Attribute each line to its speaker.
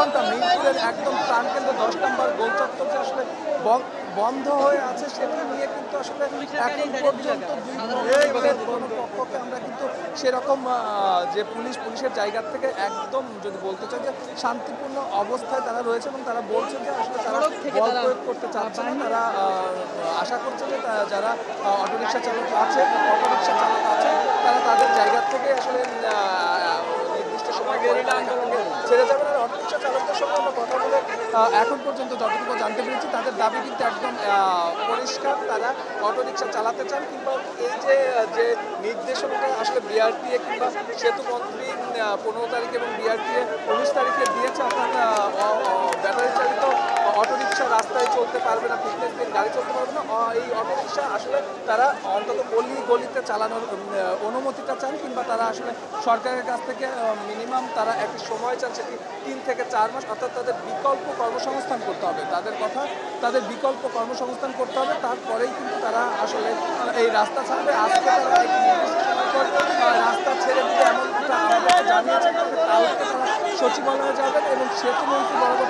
Speaker 1: ঘন্টা মিরপুরের একদম প্রাণকেন্দ্র ১০ নম্বর গোল চত্বর যে আসলে বন্ধ হয়ে আছে সেটি নিয়ে কিন্তু আসলে এখন পর্যন্ত কোনো পক্ষকে আমরা কিন্তু সেরকম যে পুলিশের জায়গা থেকে একদম যদি বলতে চাই যে শান্তিপূর্ণ অবস্থায় তারা রয়েছে এবং তারা বলছে যে আসলে তারা বল প্রয়োগ করতে চাচ্ছে না। তারা আশা করছে যে যারা অটোরিকশা চালক আছে তারা তাদের জায়গা থেকে আসলে নির্দিষ্ট সময় ছেড়ে যাবেন। আর অটোরিকশা চালকদের সঙ্গে আমরা কথা বলে এখন পর্যন্ত যতটুকু জানতে পেরেছি তাদের দাবি কিন্তু একদম পরিষ্কার। তারা অটোরিকশা চালাতে চান কিংবা এই যে নির্দেশনাটা আসলে বিআরটিএ কিংবা সেতুমন্ত্রী 15 তারিখে এবং বিআরটিএ 19 তারিখে দিয়েছে, অর্থাৎ ব্যাটারি চালিত অটোরিকশা রাস্তায় চলতে পারবে না, ফিটনেস দিয়ে গাড়ি চলতে পারবে না। এই অটোরিকশা আসলে তারা অন্তত গলিতে চালানোর অনুমতিটা চান কিংবা তারা আসলে সরকারের কাছ থেকে মিনিমাম তারা একটি সময় চান, সেটি 3 থেকে 4 মাস, অর্থাৎ তাদের বিকল্প কর্মসংস্থান করতে হবে। তাদের কথা তাদের বিকল্প কর্মসংস্থান করতে হবে, তারপরেই কিন্তু তারা আসলে এই রাস্তা ছাড়বে। আজকে তারা একটি নির্দিষ্ট সময় পর রাস্তা ছেড়ে দিতে এমনটা আমাদেরকে জানিয়েছেন। তবে কালকে তারা সচিবালয়ে যাবেন এবং সেতুমন্ত্রী বরাবর